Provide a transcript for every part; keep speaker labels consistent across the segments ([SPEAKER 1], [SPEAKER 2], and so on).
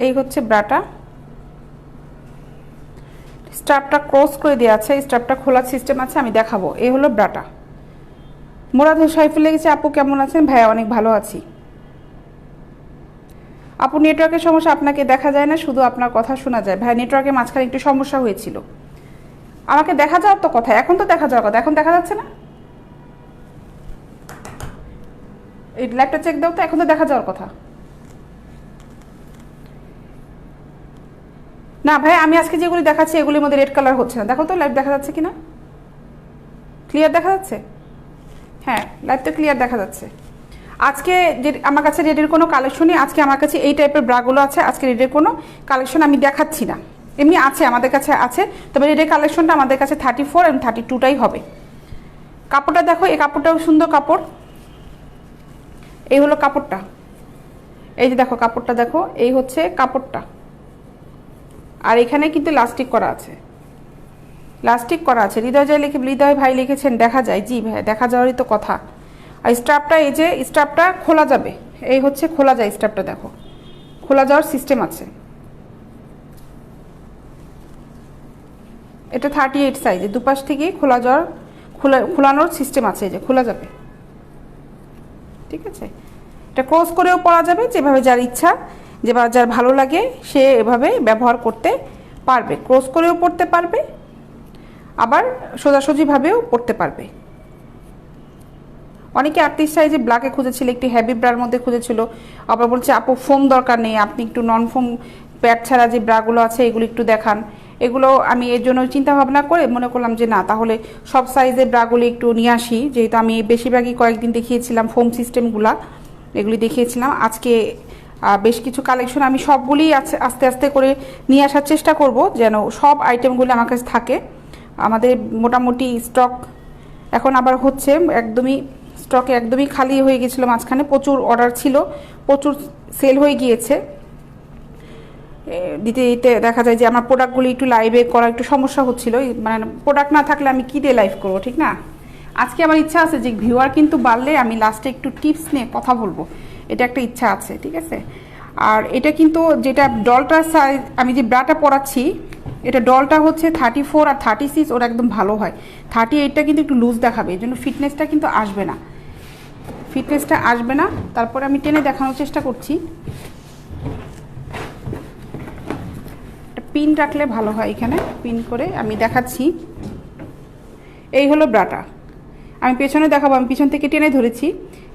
[SPEAKER 1] এই হচ্ছে ব্রাটা, স্ট্র্যাপটা ক্রস করে দেওয়া আছে, স্ট্র্যাপটা খোলার সিস্টেম আছে, আমি দেখাবো। এই হলো ব্রাটা। মোরাদ সাইফুল লেগেছে, আপু কেমন আছেন? ভাইয়া অনেক ভালো আছি। আপু নেটওয়ার্কের সমস্যা, আপনাকে দেখা যায় না, শুধু আপনার কথা শোনা যায়। ভাইয়া নেটওয়ার্কের মাঝখানে একটু সমস্যা হয়েছিল। আমাকে দেখা যাওয়ার তো কথা, এখন তো দেখা যাওয়ার কথা, এখন দেখা যাচ্ছে না। এই লাইভটা চেক দাও তো, এখন তো দেখা যাওয়ার কথা না। ভাই আমি আজকে যেগুলি দেখাচ্ছি এগুলির মধ্যে রেড কালার হচ্ছে না, দেখো তো লাইভ দেখা যাচ্ছে কিনা। ক্লিয়ার দেখা যাচ্ছে? হ্যাঁ, লাইভ তো ক্লিয়ার দেখা যাচ্ছে। আজকে যে আমার কাছে রেডের কোনো কালেকশনই, আজকে আমার কাছে এই টাইপের ব্রাগুলো আছে, আজকে রেডের কোনো কালেকশন আমি দেখাচ্ছি না। এমনি আছে, আমাদের কাছে আছে, তবে রেডের কালেকশনটা আমাদের কাছে 34 এবং 32টাই হবে। কাপড়টা দেখো, এই কাপড়টাও সুন্দর কাপড়। এই হলো কাপড়টা, এই যে দেখো কাপড়টা দেখো, এই হচ্ছে কাপড়টা। আর এখানে কিন্তু লাস্টিক করা আছে, লাস্টিক করা আছে। হৃদয় যায় লিখে, হৃদয় ভাই লিখেছেন দেখা যায়। জি ভাই, দেখা যাওয়ারই তো কথা। আর স্ট্র্যাপটা, এই যে স্ট্র্যাপটা খোলা যাবে, এই হচ্ছে খোলা যায় স্ট্র্যাপটা, দেখো খোলা যাওয়ার সিস্টেম আছে। এটা 38 সাইজে, দুপাশ থেকেই খোলা যাওয়ার, খোলানোর সিস্টেম আছে, এই যে খোলা যাবে, ঠিক আছে। এটা ক্রস করেও পরা যাবে, যেভাবে যার ইচ্ছা, যেভাবে যার ভালো লাগে সে এভাবে ব্যবহার করতে পারবে। ক্রস করেও পরতে পারবে, আবার সোজাসুজিভাবেও পরতে পারবে। অনেকে 38 সাইজে ব্ল্যাকে খুঁজেছিল, একটি হ্যাভি ব্রার মধ্যে খুঁজেছিল, আবার বলছে আপু ফোম দরকার নেই, আপনি একটু নন ফোম প্যাড ছাড়া যে ব্রাগুলো আছে এগুলো একটু দেখান। এগুলো আমি এর জন্য চিন্তা ভাবনা করে মনে করলাম যে না, তাহলে সব সাইজের ব্রাগুলি একটু নিয়ে আসি, যেহেতু আমি বেশিরভাগই কয়েকদিন দেখিয়েছিলাম ফোম সিস্টেমগুলা, এগুলি দেখিয়েছিলাম। আজকে বেশ কিছু কালেকশন আমি সবগুলি আস্তে আস্তে করে নিয়ে আসার চেষ্টা করব, যেন সব আইটেমগুলো আমার কাছে থাকে। আমাদের মোটামুটি স্টক এখন আবার হচ্ছে, একদমই স্টকে একদমই খালি হয়ে গেছিলো মাঝখানে, প্রচুর অর্ডার ছিল, প্রচুর সেল হয়ে গিয়েছে। দিতে দিতে দেখা যায় যে আমার প্রোডাক্টগুলি একটু লাইভে করা একটু সমস্যা হচ্ছিল, মানে প্রোডাক্ট না থাকলে আমি কী দিয়ে লাইভ করবো, ঠিক না। আজকে আমার ইচ্ছা আছে যে ভিউয়ার কিন্তু বাড়লে আমি লাস্টে একটু টিপস নিয়ে কথা বলবো, এটা একটা ইচ্ছা আছে, ঠিক আছে। আর এটা কিন্তু যেটা ডলটার সাইজ, আমি যে ব্রাটা পরাচ্ছি, এটা ডলটা হচ্ছে 34 আর 36, ওটা একদম ভালো হয়। 38টা কিন্তু একটু লুজ দেখাবে, এই জন্য ফিটনেসটা কিন্তু আসবে না, ফিটনেসটা আসবে না। তারপরে আমি টেনে দেখানোর চেষ্টা করছি, পিন রাখলে ভালো হয়, এখানে পিন করে আমি দেখাচ্ছি। এই হলো ব্রাটা, আমি পেছনে দেখাবো, আমি পিছন থেকে টেনে ধরেছি।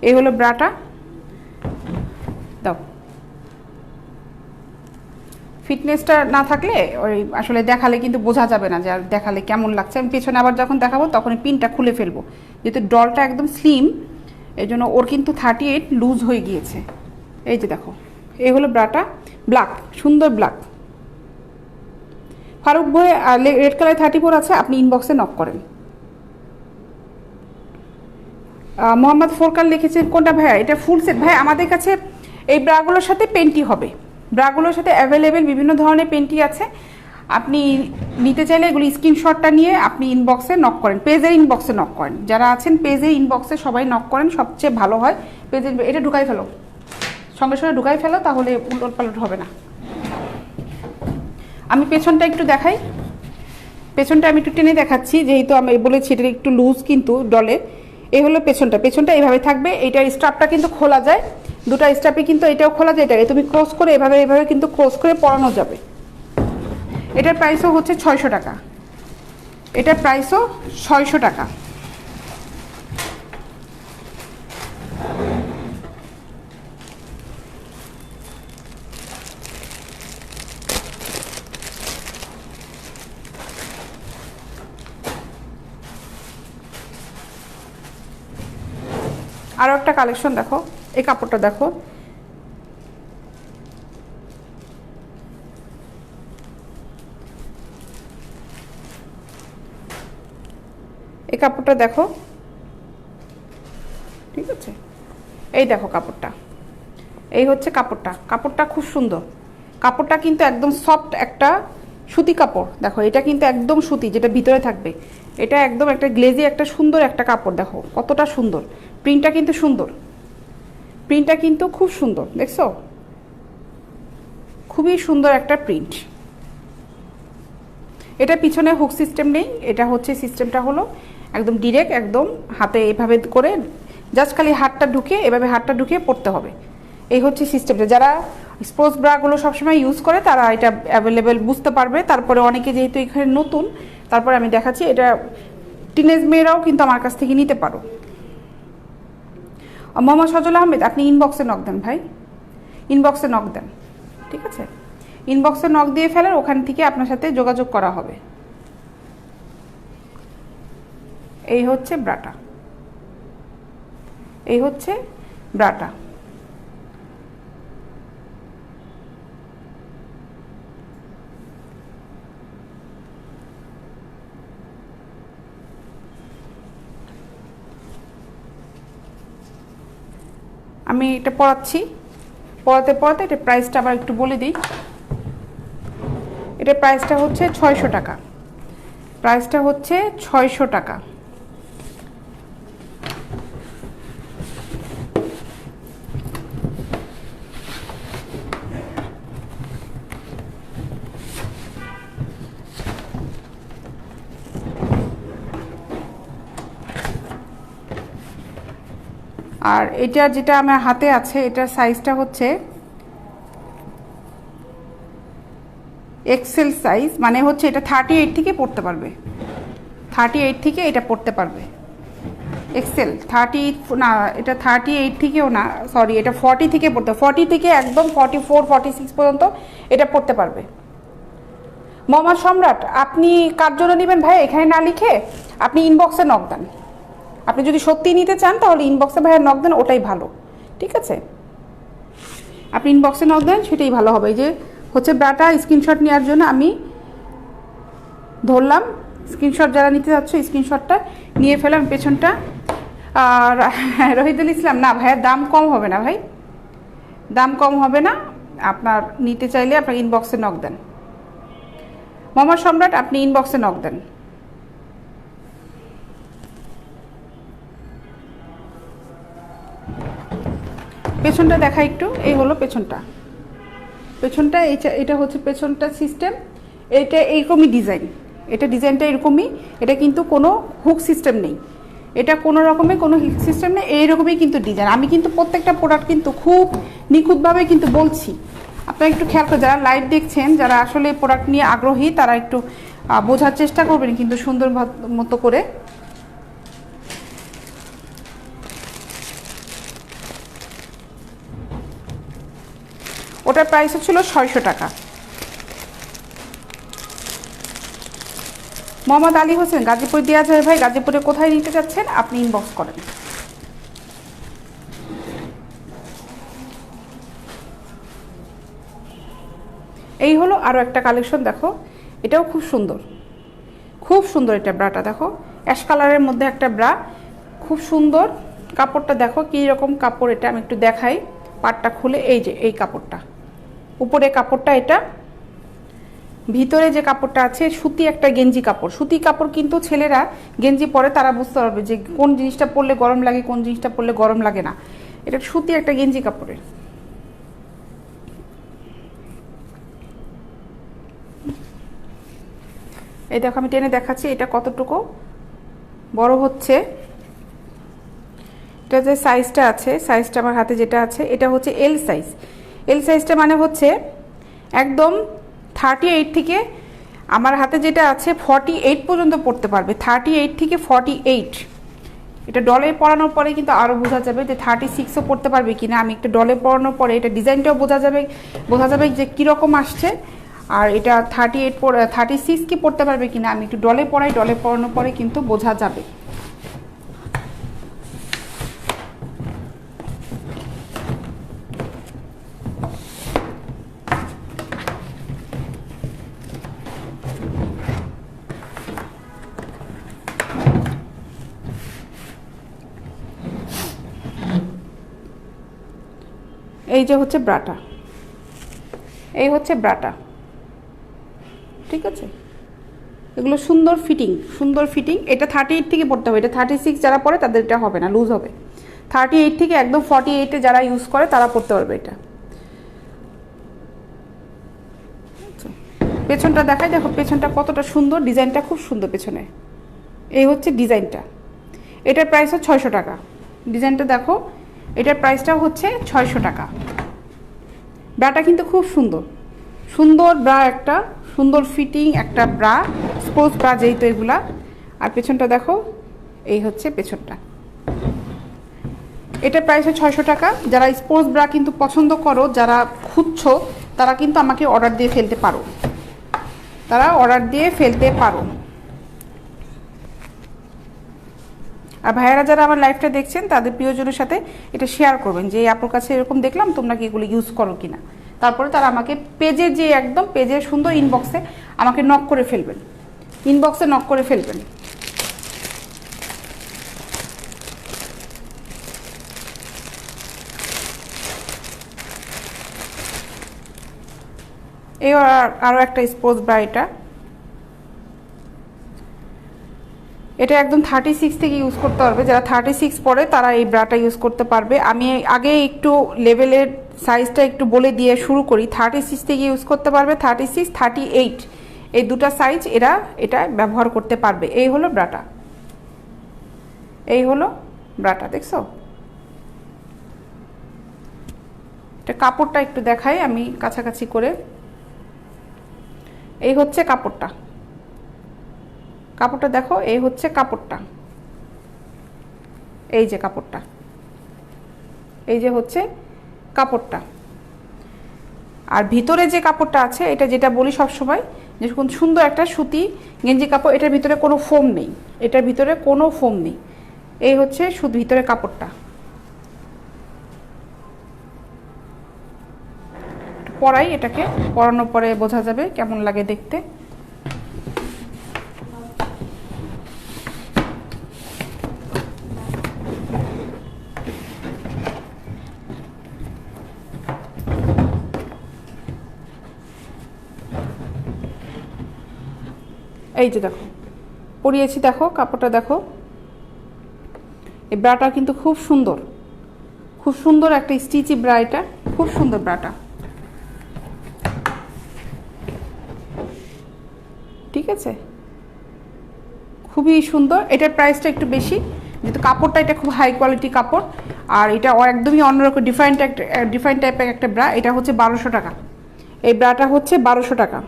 [SPEAKER 1] এই হলো ব্রাটা, দাও। ফিটনেসটা না থাকলে ওই আসলে দেখালে কিন্তু বোঝা যাবে না যে আর দেখালে কেমন লাগছে। আমি পেছনে আবার যখন দেখাবো তখন পিনটা খুলে ফেলবো, যেহেতু ডলটা একদম স্লিম, এই জন্য ওর কিন্তু 38 লুজ হয়ে গিয়েছে। এই যে দেখো, এই হলো ব্রাটা, ব্ল্যাক, সুন্দর ব্ল্যাক। ফারুক ভাই রেড কালার 34 আছে, আপনি ইনবক্সে নক করেন। মোহাম্মদ ফোরকান লিখেছেন কোনটা ভাইয়া? এটা ফুল সেট ভাই, আমাদের কাছে এই ব্রাগুলোর সাথে পেন্টি হবে, ব্রাগুলোর সাথে অ্যাভেলেবেল বিভিন্ন ধরনের পেন্টি আছে। আপনি নিতে চাইলে এগুলি স্ক্রিনশটটা নিয়ে আপনি ইনবক্সে নক করেন, পেজের ইনবক্সে নক করেন, যারা আছেন পেজের ইনবক্সে সবাই নক করেন, সবচেয়ে ভালো হয়। পেজের এটা ঢুকাই ফেলো, সঙ্গে সঙ্গে ঢুকাই ফেলো, তাহলে উলট পালট হবে না। আমি পেছনটা একটু দেখাই, পেছনটা আমি একটু টেনে দেখাচ্ছি, যেহেতু আমি বলেছি এটা একটু লুজ কিন্তু ডলে। এই হলো পেছনটা, পেছনটা এইভাবে থাকবে, এইটার স্ট্রাপটা কিন্তু খোলা যায়, দুটা স্ট্রাপে কিন্তু এটাও খোলা যায়, এটাকে তুমি ক্রস করে এভাবে এভাবে কিন্তু ক্রস করে পরানো যাবে। এটার প্রাইসও হচ্ছে 600 টাকা, এটার প্রাইসও 600 টাকা। আরও একটা কালেকশন দেখো, এই কাপড়টা দেখো, এই কাপড়টা দেখো, ঠিক আছে। এই দেখো কাপড়টা, এই হচ্ছে কাপড়টা, কাপড়টা খুব সুন্দর, কাপড়টা কিন্তু একদম সফট একটা সুতি কাপড়। দেখো এটা কিন্তু একদম সুতি, যেটা ভিতরে থাকবে এটা একদম একটা গ্লেজি একটা সুন্দর একটা কাপড়, দেখো কতটা সুন্দর। প্রিন্টটা কিন্তু সুন্দর, প্রিন্টটা কিন্তু খুব সুন্দর, দেখছো খুবই সুন্দর একটা প্রিন্ট। এটা পিছনে হুক সিস্টেম নেই, এটা হচ্ছে সিস্টেমটা হলো একদম ডিরেক্ট, একদম হাতে এভাবে করে জাস্ট খালি হাতটা ঢুকে এভাবে হাতটা ঢুকিয়ে পড়তে হবে। এই হচ্ছে সিস্টেমটা। যারা স্পোর্টস ব্রাগুলো সবসময় ইউজ করে তারা এটা অ্যাভেলেবেল বুঝতে পারবে। তারপরে অনেকে যেহেতু এখানে নতুন, তারপরে আমি দেখাচ্ছি, এটা টিনেজ মেয়েরাও কিন্তু আমার কাছ থেকে নিতে পারো। মোহাম্মদ সজল আহমেদ, আপনি ইনবক্সে নক দেন ভাই, ইনবক্সে নক দেন, ঠিক আছে? ইনবক্সে নক দিয়ে ফেলেন, ওখান থেকে আপনার সাথে যোগাযোগ করা হবে। এই হচ্ছে ব্রাটা, এই হচ্ছে ব্রাটা। আমি এটা পড়াচ্ছি, পড়াতে পড়াতে এটা প্রাইসটা আবার একটু বলে দিই। এটা প্রাইসটা হচ্ছে 600 টাকা, প্রাইসটা হচ্ছে 600 টাকা। আর এটা যেটা আমার হাতে আছে, এটার সাইজটা হচ্ছে এক্সেল সাইজ, মানে হচ্ছে এটা 38 থেকে পড়তে পারবে, 38 থেকে এটা পড়তে পারবে। এক্সেল 38 না, এটা 38 থেকেও না, সরি, এটা 40 থেকে পড়তে, 40 থেকে একদম 44 46 পর্যন্ত এটা পড়তে পারবে। মোহাম্মদ সম্রাট, আপনি কার জন্য নেবেন ভাই এখানে না লিখে আপনি ইনবক্সে নক দেন। আপনি যদি সত্যি নিতে চান তাহলে ইনবক্সে ভাইয়া নক দেন, ওটাই ভালো, ঠিক আছে? আপনি ইনবক্সে নক দেন, সেটাই ভালো হবে। এই যে হচ্ছে ব্রাটা, স্ক্রিনশট নেওয়ার জন্য আমি ধরলাম। স্ক্রিনশট যারা নিতে যাচ্ছ স্ক্রিনশটটা নিয়ে ফেলাম পেছনটা। আর রহিদুল ইসলাম, না ভাইয়া দাম কম হবে না ভাই, দাম কম হবে না। আপনার নিতে চাইলে আপনার ইনবক্সে নক দেন। মোহাম্মদ সম্রাট, আপনি ইনবক্সে নক দেন। পেছনটা দেখা একটু, এই হলো পেছনটা, পেছনটা এটা হচ্ছে পেছনটা সিস্টেম। এটা এইরকমই ডিজাইন, এটা ডিজাইনটা এরকমই, এটা কিন্তু কোনো হুক সিস্টেম নেই, এটা কোনো রকমের কোনো হুক সিস্টেম নেই, এইরকমই কিন্তু ডিজাইন। আমি কিন্তু প্রত্যেকটা প্রোডাক্ট কিন্তু খুব নিখুঁতভাবে কিন্তু বলছি, আপনারা একটু খেয়াল করে, যারা লাইভ দেখছেন, যারা আসলে প্রোডাক্ট নিয়ে আগ্রহী, তারা একটু বোঝার চেষ্টা করবেন কিন্তু সুন্দর মতো করে। ওটার প্রাইস ছিল 600 টাকা। মোহাম্মদ আলী হোসেন, গাজীপুর দেওয়া যায় ভাই, গাজীপুরে কোথায় নিতে চাচ্ছেন আপনি ইনবক্স করেন। এই হলো আরও একটা কালেকশন, দেখো এটাও খুব সুন্দর, খুব সুন্দর। এটা ব্রাটা দেখো, অ্যাশ কালারের মধ্যে একটা ব্রা, খুব সুন্দর। কাপড়টা দেখো কী রকম কাপড়, এটা আমি একটু দেখাই। পাটটা খুলে, এই যে এই কাপড়টা, উপরে কাপড়টা, এটা ভিতরে যে কাপড়টা আছে সুতি একটা গেঞ্জি কাপড়। সুতি কাপড় কিন্তু ছেলেরা গেঞ্জি পরে তারা বুঝতে পারবে যে কোন জিনিসটা পরলে গরম লাগে, কোন জিনিসটা পরলে গরম লাগে না। এটা সুতি একটা গেঞ্জি কাপড়ের। এই দেখো আমি টেনে দেখাচ্ছি এটা কতটুকু বড় হচ্ছে। এটা যে সাইজটা আছে, সাইজটা আমার হাতে যেটা আছে এটা হচ্ছে এল সাইজ। এল সাইজটা মানে হচ্ছে একদম 38 থেকে, আমার হাতে যেটা আছে 48 পর্যন্ত পড়তে পারবে, 38 থেকে 48। এটা ডলে পরানোর পরে কিন্তু আরও বোঝা যাবে যে 36ও পড়তে পারবে কিনা। আমি একটা ডলে পরানোর পরে এটা ডিজাইনটাও বোঝা যাবে যে কীরকম আসছে। আর এটা 38 36 কি পড়তে পারবে কিনা, আমি একটু ডলে পরাই, ডলে পরানোর পরে কিন্তু বোঝা যাবে। এই যে হচ্ছে ব্রাটা, এই হচ্ছে ব্রাটা, ঠিক আছে? এগুলো সুন্দর ফিটিং, সুন্দর ফিটিং। এটা 38 থেকে পড়তে হবে, এটা 36 যারা পরে তাদের এটা হবে না, লুজ হবে। 38 থেকে একদম 48-এ যারা ইউজ করে তারা পড়তে পারবে এটা। পেছনটা দেখাই, দেখো পেছনটা কতটা সুন্দর, ডিজাইনটা খুব সুন্দর পেছনে। এই হচ্ছে ডিজাইনটা, এটার প্রাইস হচ্ছে 600 টাকা। ডিজাইনটা দেখো, এটার প্রাইসটাও হচ্ছে 600 টাকা। ব্রাটা কিন্তু খুব সুন্দর, সুন্দর ব্রা, একটা সুন্দর ফিটিং একটা ব্রা, স্পোর্টস ব্রা যেহেতু এগুলা। আর পেছনটা দেখো, এই হচ্ছে পেছনটা। এটার প্রাইস হচ্ছে 600 টাকা। যারা স্পোর্টস ব্রা কিন্তু পছন্দ করো, যারা খুঁজছো, তারা কিন্তু আমাকে অর্ডার দিয়ে ফেলতে পারো, আর ভাইয়ারা যারা আমার লাইভটা দেখছেন তাদের প্রিয়জনের সাথে এটা শেয়ার করবেন যে আপনার কাছে এরকম দেখলাম, তোমরা কি এগুলো ইউজ করো কিনা। তারপরে তারা আমাকে পেজে, যে একদম পেজে সুন্দর ইনবক্সে আমাকে নক করে ফেলবেন, ইনবক্সে নক করে ফেলবেন। এই আরও একটা স্পোর্টস ব্রা, এটা একদম 36 থেকে ইউজ করতে পারবে। যারা 36 পরে তারা এই ব্রাটা ইউজ করতে পারবে। আমি আগে একটু লেভেলের সাইজটা একটু বলে দিয়ে শুরু করি। 36 থেকে ইউজ করতে পারবে, 36, 38 এই দুটা সাইজ এটা ব্যবহার করতে পারবে। এই হলো ব্রাটা, দেখছো? এটা কাপড়টা একটু দেখাই আমি কাছাকাছি করে। এই হচ্ছে কাপড়টা দেখো, এই হচ্ছে কাপড়টা, এই যে কাপড়টা, এই যে হচ্ছে কাপড়টা। আর ভিতরে যে কাপড়টা আছে, এটা যেটা বলি সবসময়, যে কোন সুন্দর একটা সুতি গেঞ্জি কাপড়, এটার ভিতরে কোনো ফোম নেই, এই হচ্ছে শুধু ভিতরে কাপড়টা। পরাই, এটাকে পরানোর পরে বোঝা যাবে কেমন লাগে দেখতে। এই যে দেখো পরিয়েছি, দেখো কাপড়টা দেখো। এই ব্রাটা কিন্তু খুব সুন্দর একটা স্টিচি ব্রা, এটা খুব সুন্দর ব্রাটা, ঠিক আছে? খুবই সুন্দর। এটার প্রাইসটা একটু বেশি, যেহেতু কাপড়টা এটা খুব হাই কোয়ালিটি কাপড়, আর এটা একদমই অন্যরকম ডিফারেন্ট টাইপের একটা ব্রা। এটা হচ্ছে 1200 টাকা। এই ব্রাটা হচ্ছে 1200 টাকা।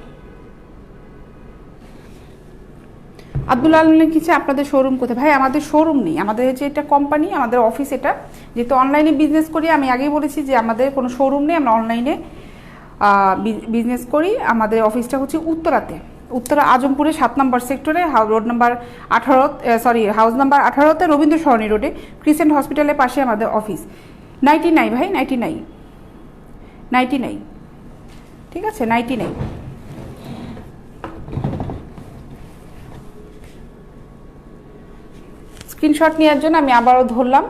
[SPEAKER 1] আব্দুল আলম লিখেছে আপনাদের শোরুম কোথায়? ভাই আমাদের শোরুম নেই, আমাদের হচ্ছে এটা কোম্পানি, আমাদের অফিস। এটা যেহেতু অনলাইনে বিজনেস করি, আমি আগেই বলেছি যে আমাদের কোনো শোরুম নেই, আমরা অনলাইনে বিজনেস করি। আমাদের অফিসটা হচ্ছে উত্তরা আজমপুরে 7 নম্বর সেক্টরে, রোড নাম্বার 18, হাউস নাম্বার 18তে, রবীন্দ্র সরণি রোডে, ক্রিসেন্ট হসপিটালের পাশে আমাদের অফিস। 99 ভাই, 99, ঠিক আছে? 99। স্ক্রিনশট নেওয়ার জন্য আমি আবারও ধরলাম।